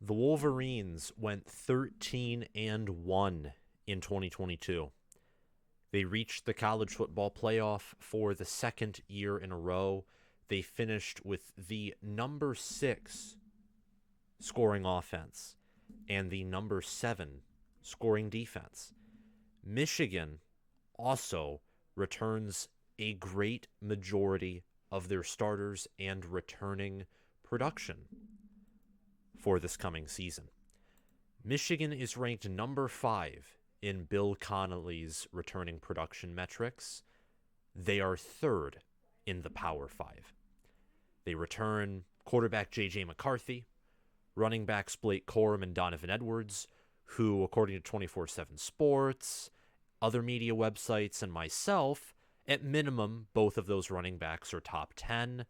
The Wolverines went 13-1 in 2022. They reached the college football playoff for the second year in a row. They finished with the number 6 scoring offense and the number 7 scoring defense. Michigan also returns a great majority of their starters and returning production for this coming season. Michigan is ranked number 5 in Bill Connolly's returning production metrics. They are third in the Power 5. They return quarterback J.J. McCarthy, running backs Blake Corum and Donovan Edwards, who, according to 24/7 Sports, other media websites, and myself, at minimum, both of those running backs are top 10.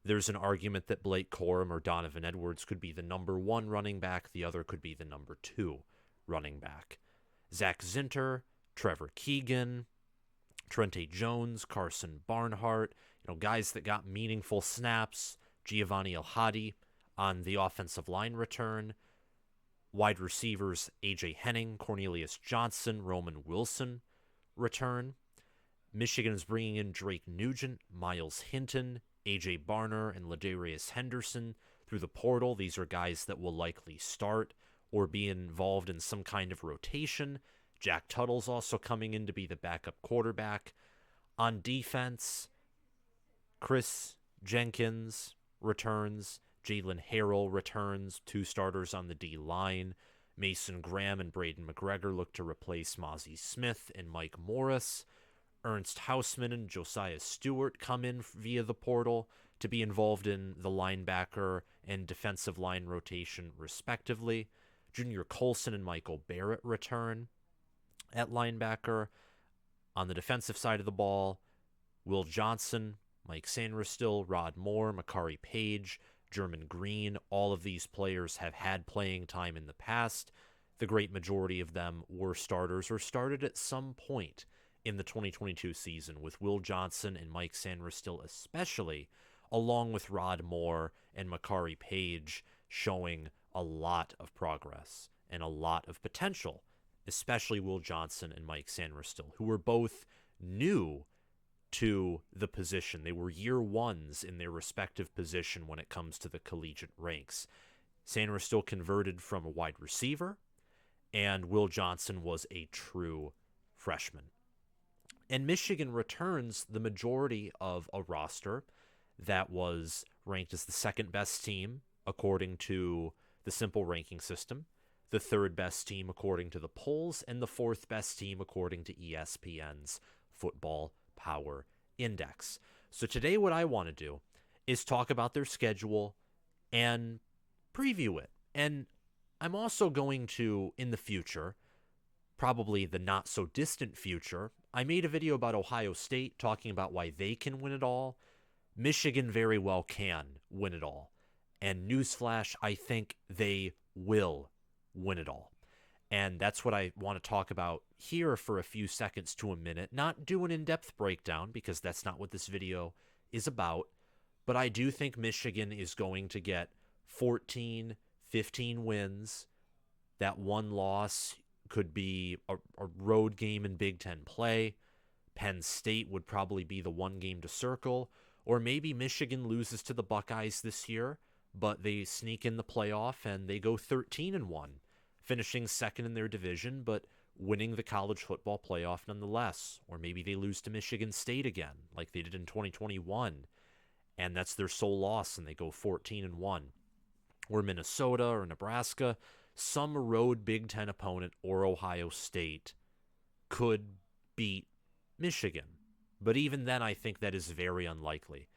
There's an argument that Blake Corum or Donovan Edwards could be the number 1 running back. The other could be the number 2 running back. Zach Zinter, Trevor Keegan, Trente Jones, Carson Barnhart, guys that got meaningful snaps. Giovanni El-Hadi on the offensive line return. Wide receivers A.J. Henning, Cornelius Johnson, Roman Wilson return. Michigan is bringing in Drake Nugent, Miles Hinton, A.J. Barner, and Ladarius Henderson through the portal. These are guys that will likely start or be involved in some kind of rotation. Jack Tuttle's also coming in to be the backup quarterback. On defense, Chris Jenkins returns. Jalen Harrell returns, 2 starters on the D-line. Mason Graham and Braden McGregor look to replace Mozzie Smith and Mike Morris. Ernst Hausman and Josiah Stewart come in via the portal to be involved in the linebacker and defensive line rotation, respectively. Junior Colson and Michael Barrett return at linebacker. On the defensive side of the ball, Will Johnson, Mike Sanderstill, Rod Moore, Makari Page, German Green, all of these players have had playing time in the past. The great majority of them were starters or started at some point in the 2022 season, with Will Johnson and Mike Sanderstill especially, along with Rod Moore and Makari Page, showing a lot of progress and a lot of potential, especially Will Johnson and Mike Sanderstill, who were both new to the position. They were year ones in their respective position when it comes to the collegiate ranks. Sanderstill converted from a wide receiver, and Will Johnson was a true freshman. And Michigan returns the majority of a roster that was ranked as the second best team according to the simple ranking system, the third best team according to the polls, and the fourth best team according to ESPN's Football Power Index. So today what I want to do is talk about their schedule and preview it. And I'm also going to, in the future, probably the not so distant future, I made a video about Ohio State talking about why they can win it all. Michigan very well can win it all. And newsflash, I think they will win it all. And that's what I want to talk about here for a few seconds to a minute. Not do an in-depth breakdown, because that's not what this video is about. But I do think Michigan is going to get 14, 15 wins. That one loss could be a road game in Big Ten play. Penn State would probably be the one game to circle. Or maybe Michigan loses to the Buckeyes this year, but they sneak in the playoff and they go 13-1, finishing second in their division, but winning the college football playoff nonetheless. Or maybe they lose to Michigan State again, like they did in 2021, and that's their sole loss, and they go 14-1. Or Minnesota or Nebraska, some road Big Ten opponent, or Ohio State could beat Michigan. But even then, I think that is very unlikely,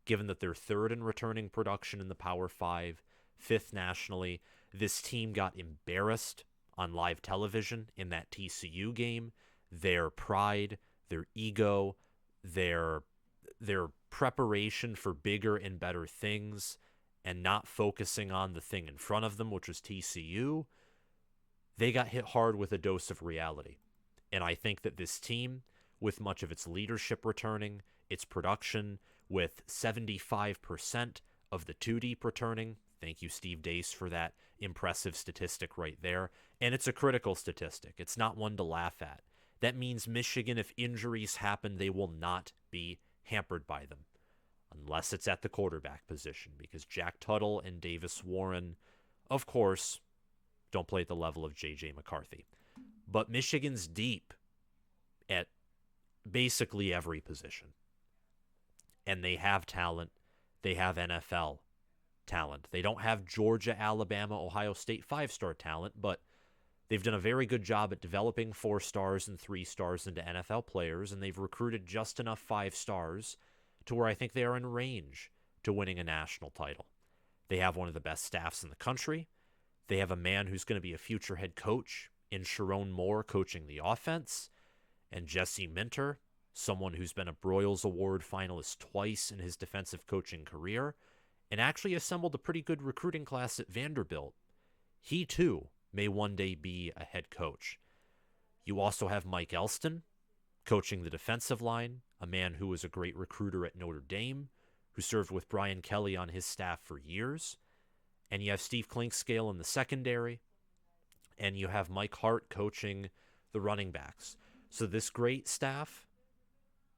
given that they're third in returning production in the Power 5, fifth nationally. This team got embarrassed on live television in that TCU game. Their pride, their ego, their preparation for bigger and better things, and not focusing on the thing in front of them, which was TCU, they got hit hard with a dose of reality. And I think that this team, with much of its leadership returning, its production, with 75% of the two deep returning, Thank you, Steve Dace, for that impressive statistic right there. And it's a critical statistic. It's not one to laugh at. That means Michigan, if injuries happen, they will not be hampered by them, unless it's at the quarterback position, because Jack Tuttle and Davis Warren, of course, don't play at the level of J.J. McCarthy. But Michigan's deep at basically every position. And they have talent. They have NFL talent. They don't have Georgia, Alabama, Ohio State 5-star talent, but they've done a very good job at developing 4 stars and 3 stars into NFL players, and they've recruited just enough 5 stars to where I think they are in range to winning a national title. They have one of the best staffs in the country. They have a man who's going to be a future head coach in Sharon Moore coaching the offense, and Jesse Minter, someone who's been a Broyles Award finalist twice in his defensive coaching career, and actually assembled a pretty good recruiting class at Vanderbilt. He, too, may one day be a head coach. You also have Mike Elston coaching the defensive line, a man who was a great recruiter at Notre Dame, who served with Brian Kelly on his staff for years. And you have Steve Klinkscale in the secondary, and you have Mike Hart coaching the running backs. So this great staff,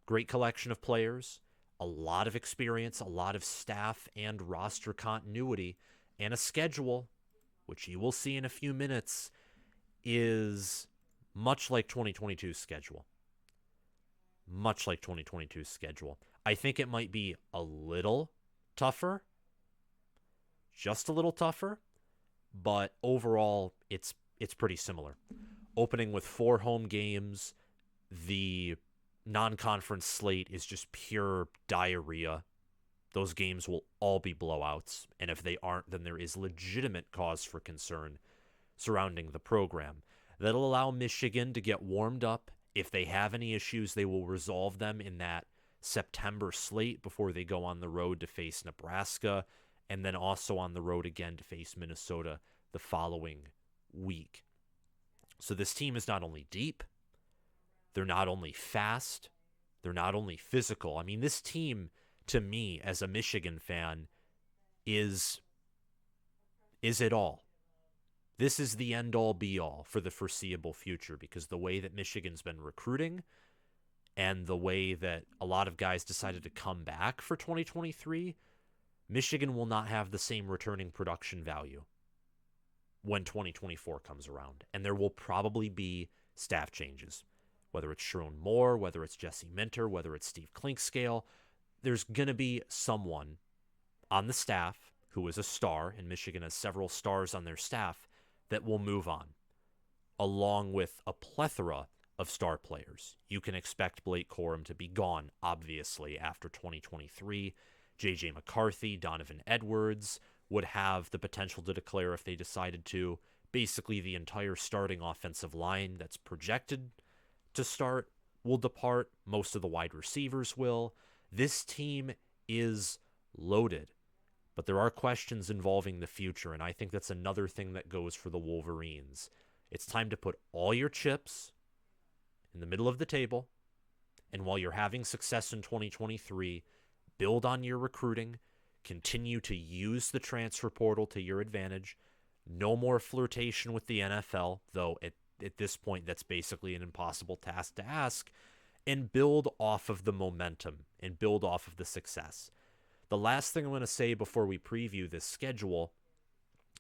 great collection of players, a lot of experience, a lot of staff and roster continuity, and a schedule, which you will see in a few minutes, is much like 2022's schedule. Much like 2022's schedule. I think it might be a little tougher, just a little tougher, but overall it's pretty similar. Opening with 4 home games, the non-conference slate is just pure diarrhea. Those games will all be blowouts, and if they aren't, then there is legitimate cause for concern surrounding the program. That'll allow Michigan to get warmed up. If they have any issues, they will resolve them in that September slate before they go on the road to face Nebraska, and then also on the road again to face Minnesota the following week. So this team is not only deep, they're not only fast, they're not only physical. I mean, this team, to me, as a Michigan fan, is it all. This is the end-all, be-all for the foreseeable future, because the way that Michigan's been recruiting and the way that a lot of guys decided to come back for 2023, Michigan will not have the same returning production value when 2024 comes around. And there will probably be staff changes. Whether it's Sharon Moore, whether it's Jesse Minter, whether it's Steve Klinkscale, there's going to be someone on the staff who is a star, and Michigan has several stars on their staff, that will move on, along with a plethora of star players. You can expect Blake Corum to be gone, obviously, after 2023. J.J. McCarthy, Donovan Edwards would have the potential to declare, if they decided to, basically the entire starting offensive line that's projected to start will depart. Most of the wide receivers will. This team is loaded, but there are questions involving the future, and I think that's another thing that goes for the Wolverines. It's time to put all your chips in the middle of the table, and while you're having success in 2023, build on your recruiting, continue to use the transfer portal to your advantage. No more flirtation with the NFL, though at this point that's basically an impossible task to ask, and build off of the momentum and build off of the success. The last thing I'm going to say before we preview this schedule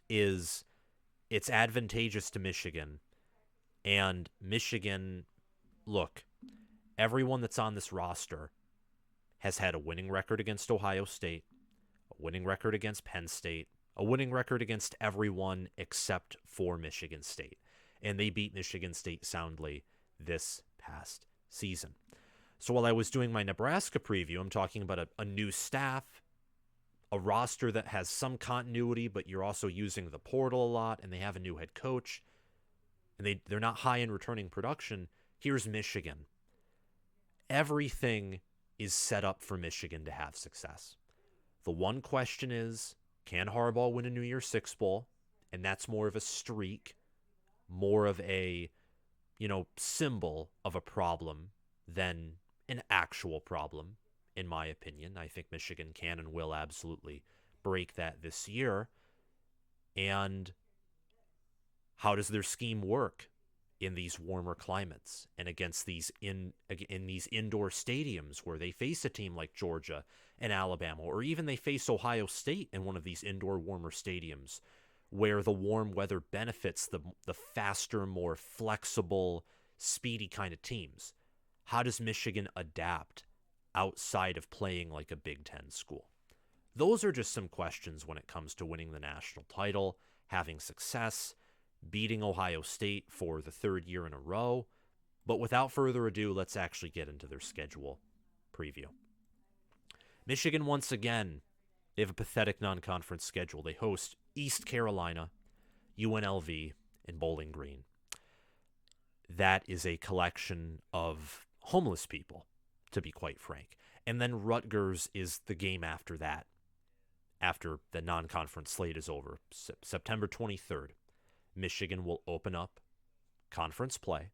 is it's advantageous to Michigan. And Michigan, look, everyone that's on this roster has had a winning record against Ohio State, a winning record against Penn State, a winning record against everyone except for Michigan State. And they beat Michigan State soundly this past season. So while I was doing my Nebraska preview, I'm talking about a new staff, a roster that has some continuity, but you're also using the portal a lot, and they have a new head coach, and they're not high in returning production. Here's Michigan. Everything is set up for Michigan to have success. The one question is, can Harbaugh win a New Year's Six Bowl? And that's more of a streak, more of a, symbol of a problem than an actual problem, in my opinion. I think Michigan can and will absolutely break that this year. And how does their scheme work in these warmer climates and against these in these indoor stadiums where they face a team like Georgia and Alabama, or even they face Ohio State in one of these indoor warmer stadiums where the warm weather benefits the faster, more flexible, speedy kind of teams? How does Michigan adapt outside of playing like a Big Ten school? Those are just some questions when it comes to winning the national title, having success, beating Ohio State for the third year in a row. But without further ado, let's actually get into their schedule preview. Michigan, once again, they have a pathetic non-conference schedule. They host East Carolina, UNLV, and Bowling Green. That is a collection of homeless people, to be quite frank. And then Rutgers is the game after that, after the non-conference slate is over. September 23rd, Michigan will open up conference play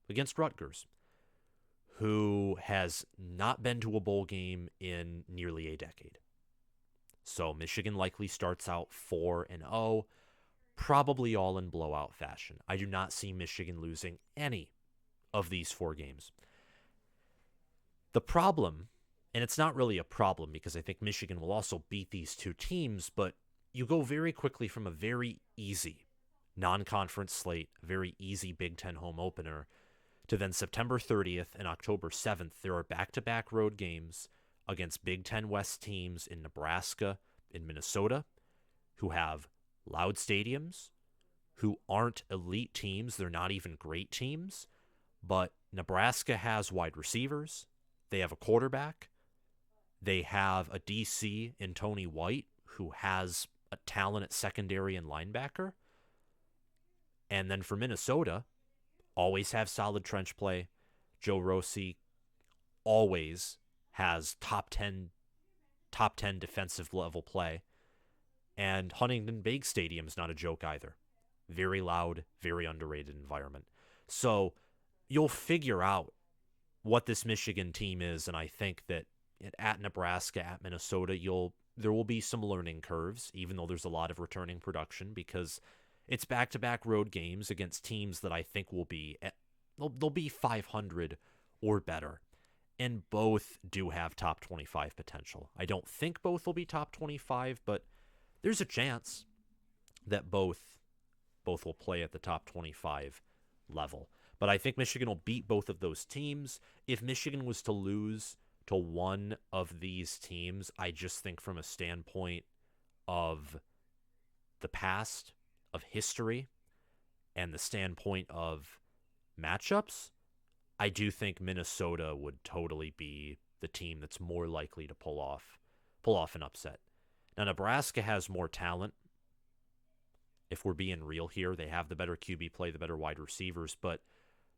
against Rutgers, who has not been to a bowl game in nearly a decade. So Michigan likely starts out 4-0, probably all in blowout fashion. I do not see Michigan losing any of these 4 games. The problem, and it's not really a problem because I think Michigan will also beat these 2 teams, but you go very quickly from a very easy non-conference slate, very easy Big Ten home opener, to then September 30th and October 7th, there are back-to-back road games against Big Ten West teams in Nebraska and Minnesota, who have loud stadiums, who aren't elite teams. They're not even great teams, but Nebraska has wide receivers. They have a quarterback. They have a DC in Tony White, who has a talent at secondary and linebacker. And then for Minnesota, always have solid trench play. Joe Rossi always has top 10 defensive level play. And Huntington Bank Stadium is not a joke either. Very loud, very underrated environment. So you'll figure out what this Michigan team is, and I think that at Nebraska, at Minnesota, there will be some learning curves, even though there's a lot of returning production, because it's back-to-back road games against teams that I think will be they'll be 500 or better, and both do have top 25 potential. I don't think both will be top 25, but there's a chance that both will play at the top 25 level. But I think Michigan will beat both of those teams. If Michigan was to lose to one of these teams, I just think from a standpoint of the past, of history, and the standpoint of matchups, I do think Minnesota would totally be the team that's more likely to pull off an upset. Now, Nebraska has more talent. If we're being real here, they have the better QB play, the better wide receivers, but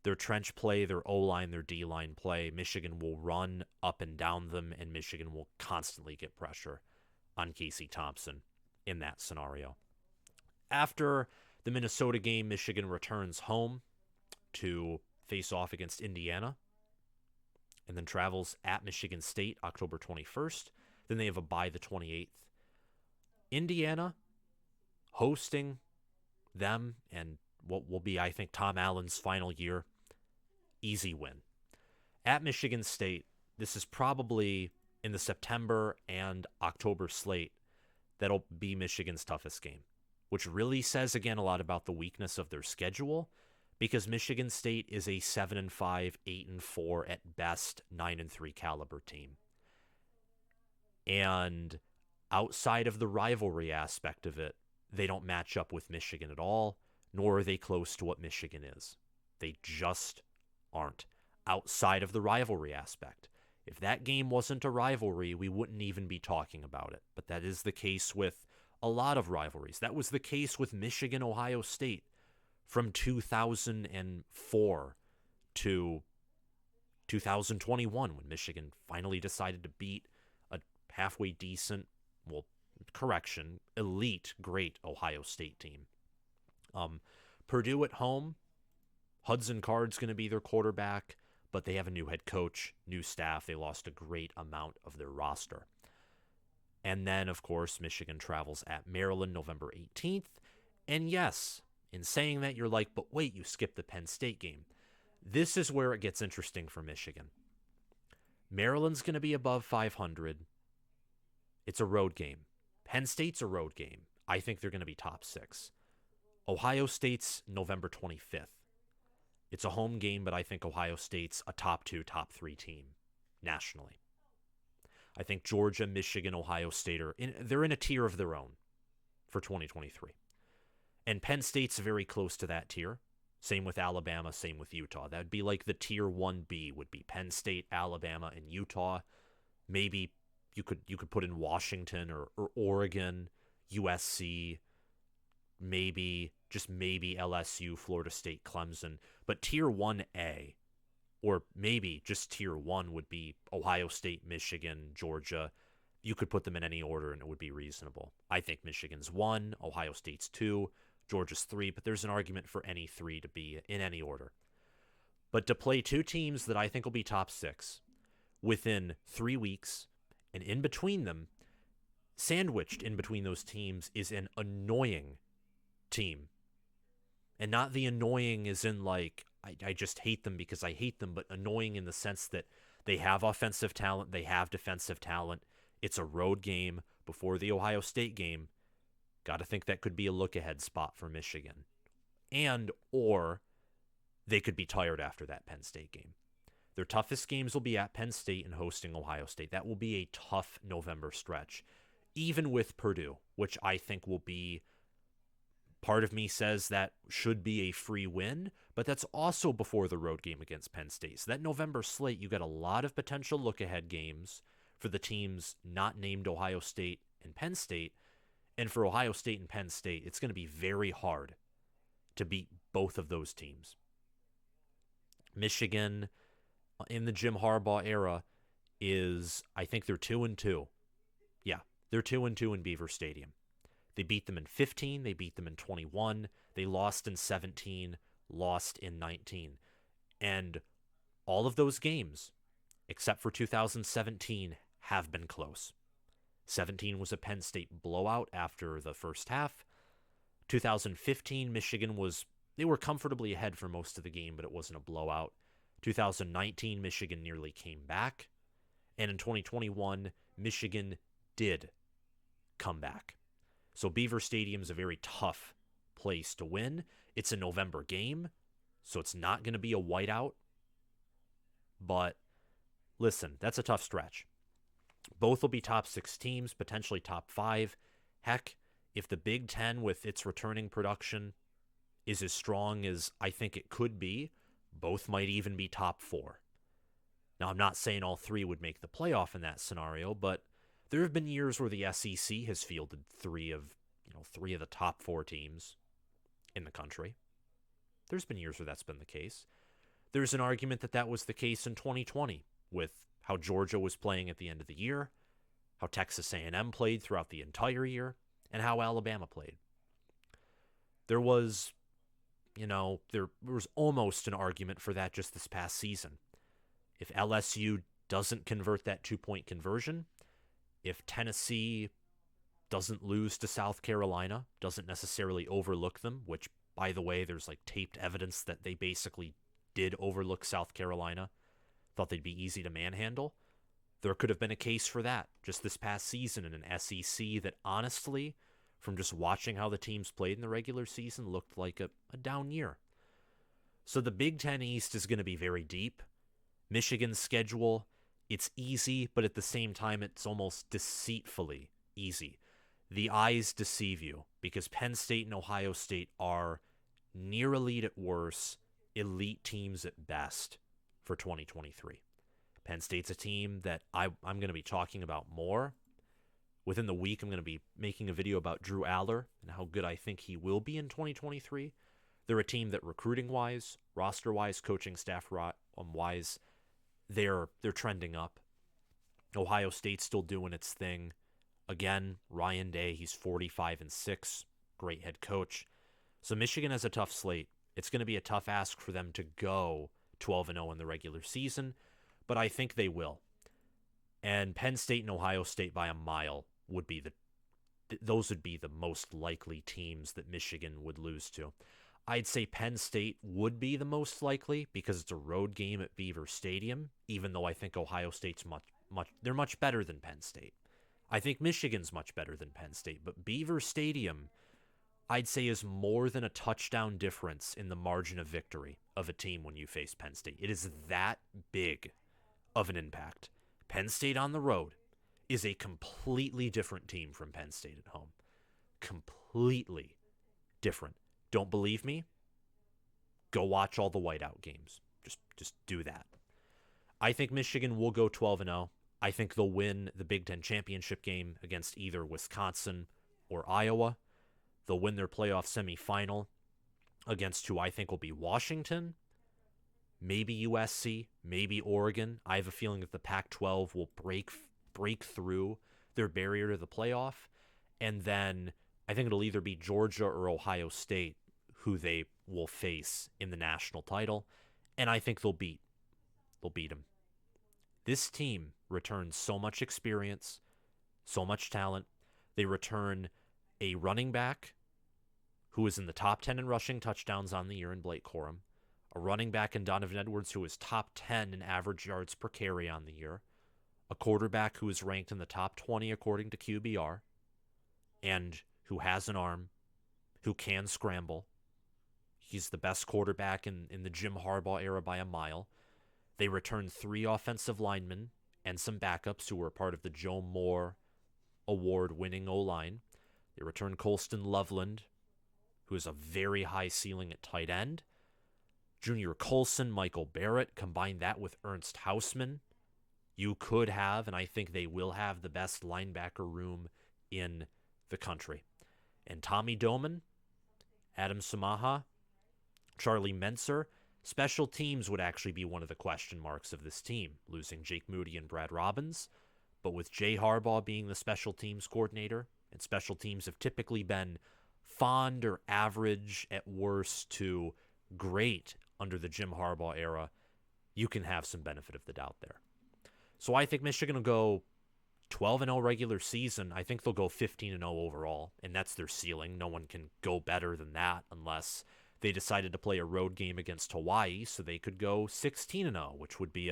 their trench play, their O-line, their D-line play, Michigan will run up and down them, and Michigan will constantly get pressure on Casey Thompson in that scenario. After the Minnesota game, Michigan returns home to face off against Indiana, and then travels at Michigan State October 21st. Then they have a bye the 28th. Indiana hosting them, and what will be, I think, Tom Allen's final year. Easy win. At Michigan State, this is probably in the September and October slate that'll be Michigan's toughest game, which really says, again, a lot about the weakness of their schedule, because Michigan State is a 7-5, 8-4 at best, 9-3 caliber team. And outside of the rivalry aspect of it, they don't match up with Michigan at all, nor are they close to what Michigan is. They just aren't. Outside of the rivalry aspect. If that game wasn't a rivalry, we wouldn't even be talking about it. But that is the case with a lot of rivalries. That was the case with Michigan-Ohio State from 2004 to 2021, when Michigan finally decided to beat a halfway decent, elite, great Ohio State team. Purdue at home, Hudson Card's going to be their quarterback, but they have a new head coach, new staff. They lost a great amount of their roster. And then, of course, Michigan travels at Maryland November 18th. And yes, in saying that, you're like, but wait, you skipped the Penn State game. This is where it gets interesting for Michigan. Maryland's going to be above 500. It's a road game. Penn State's a road game. I think they're going to be top 6. Ohio State's November 25th. It's a home game, but I think Ohio State's a top 2, top 3 team nationally. I think Georgia, Michigan, Ohio State they're in a tier of their own for 2023. And Penn State's very close to that tier. Same with Alabama, same with Utah. That would be like the tier 1B would be Penn State, Alabama, and Utah. Maybe you could put in Washington or Oregon, USC, maybe LSU, Florida State, Clemson. But tier 1A, or maybe just tier 1 would be Ohio State, Michigan, Georgia. You could put them in any order and it would be reasonable. I think Michigan's 1, Ohio State's 2, Georgia's 3, but there's an argument for any 3 to be in any order. But to play 2 teams that I think will be top 6 within 3 weeks, and in between them, sandwiched in between those teams, is an annoying team. And not the annoying as in like, I just hate them because I hate them, but annoying in the sense that they have offensive talent, they have defensive talent. It's a road game before the Ohio State game. Got to think that could be a look-ahead spot for Michigan. Or they could be tired after that Penn State game. Their toughest games will be at Penn State and hosting Ohio State. That will be a tough November stretch, even with Purdue, which I think will be, part of me says that should be a free win, but that's also before the road game against Penn State. So that November slate, you got a lot of potential look-ahead games for the teams not named Ohio State and Penn State. And for Ohio State and Penn State, it's going to be very hard to beat both of those teams. Michigan, in the Jim Harbaugh era, I think they're 2-2. Yeah, they're 2-2 in Beaver Stadium. They beat them in 15, they beat them in 21, they lost in 17, lost in 19. And all of those games, except for 2017, have been close. 17 was a Penn State blowout after the first half. 2015, Michigan they were comfortably ahead for most of the game, but it wasn't a blowout. 2019, Michigan nearly came back. And in 2021, Michigan did come back. So Beaver Stadium's a very tough place to win. It's a November game, so it's not going to be a whiteout. But listen, that's a tough stretch. Both will be top 6 teams, potentially top 5. Heck, if the Big Ten with its returning production is as strong as I think it could be, both might even be top 4. Now, I'm not saying all 3 would make the playoff in that scenario, but there have been years where the SEC has fielded 3 of the top 4 teams in the country. There's been years where that's been the case. There's an argument that was the case in 2020 with how Georgia was playing at the end of the year, how Texas A&M played throughout the entire year, and how Alabama played. There was almost an argument for that just this past season. If LSU doesn't convert that 2-point conversion, if Tennessee doesn't lose to South Carolina, doesn't necessarily overlook them, which, by the way, there's like taped evidence that they basically did overlook South Carolina, thought they'd be easy to manhandle. There could have been a case for that just this past season in an SEC that honestly, from just watching how the teams played in the regular season, looked like a down year. So the Big Ten East is going to be very deep. Michigan's schedule, it's easy, but at the same time, it's almost deceitfully easy. The eyes deceive you because Penn State and Ohio State are near elite at worst, elite teams at best for 2023. Penn State's a team that I'm going to be talking about more. Within the week, I'm going to be making a video about Drew Aller and how good I think he will be in 2023. They're a team that recruiting-wise, roster-wise, coaching staff-wise, they're trending up. Ohio State's still doing its thing. Again, Ryan Day, he's 45-6, great head coach. So Michigan has a tough slate. It's going to be a tough ask for them to go 12-0 in the regular season, but I think they will. And Penn State and Ohio State by a mile would be those would be the most likely teams that Michigan would lose to. I'd say Penn State would be the most likely because it's a road game at Beaver Stadium, even though I think Ohio State's they're much better than Penn State. I think Michigan's much better than Penn State, but Beaver Stadium, I'd say, is more than a touchdown difference in the margin of victory of a team when you face Penn State. It is that big of an impact. Penn State on the road is a completely different team from Penn State at home. Completely different. Don't believe me? Go watch all the whiteout games. Just do that. I think Michigan will go 12-0. I think they'll win the Big Ten championship game against either Wisconsin or Iowa. They'll win their playoff semifinal against who I think will be Washington, maybe USC, maybe Oregon. I have a feeling that the Pac-12 will break through their barrier to the playoff. And then I think it'll either be Georgia or Ohio State who they will face in the national title. And I think they'll beat them. This team returns so much experience, so much talent. They return a running back who is in the top 10 in rushing touchdowns on the year in Blake Corum, a running back in Donovan Edwards who is top 10 in average yards per carry on the year, a quarterback who is ranked in the top 20 according to QBR, and who has an arm, who can scramble. He's the best quarterback in the Jim Harbaugh era by a mile. They returned 3 offensive linemen and some backups who were part of the Joe Moore award-winning O-line. They returned Colston Loveland, who has a very high ceiling at tight end. Junior Colson, Michael Barrett, combine that with Ernst Hausmann. You could have, and I think they will have, the best linebacker room in the country. And Tommy Doman, Adam Samaha, Charlie Mentzer. Special teams would actually be one of the question marks of this team, losing Jake Moody and Brad Robbins. But with Jay Harbaugh being the special teams coordinator, and special teams have typically been fond or average at worst to great under the Jim Harbaugh era, you can have some benefit of the doubt there. So I think Michigan will go 12-0 regular season. I think they'll go 15-0 overall, and that's their ceiling. No one can go better than that unless they decided to play a road game against Hawaii, so they could go 16-0, which would be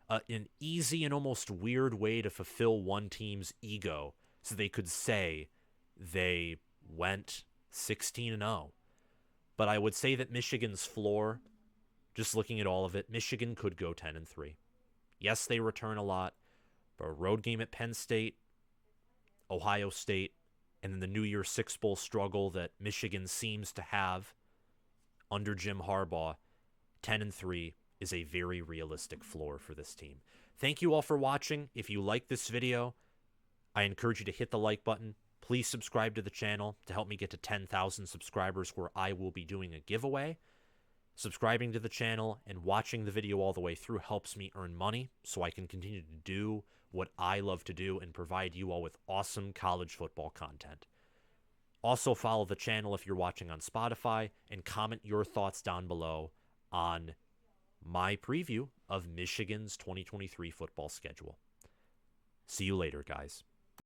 an easy and almost weird way to fulfill one team's ego, so they could say they went 16-0. But I would say that Michigan's floor, just looking at all of it, Michigan could go 10-3. Yes, they return a lot, but a road game at Penn State, Ohio State, and then the New Year's Six Bowl struggle that Michigan seems to have under Jim Harbaugh, 10-3 is a very realistic floor for this team. Thank you all for watching. If you like this video, I encourage you to hit the like button. Please subscribe to the channel to help me get to 10,000 subscribers, where I will be doing a giveaway. Subscribing to the channel and watching the video all the way through helps me earn money so I can continue to do what I love to do and provide you all with awesome college football content. Also, follow the channel if you're watching on Spotify, and comment your thoughts down below on my preview of Michigan's 2023 football schedule. See you later, guys.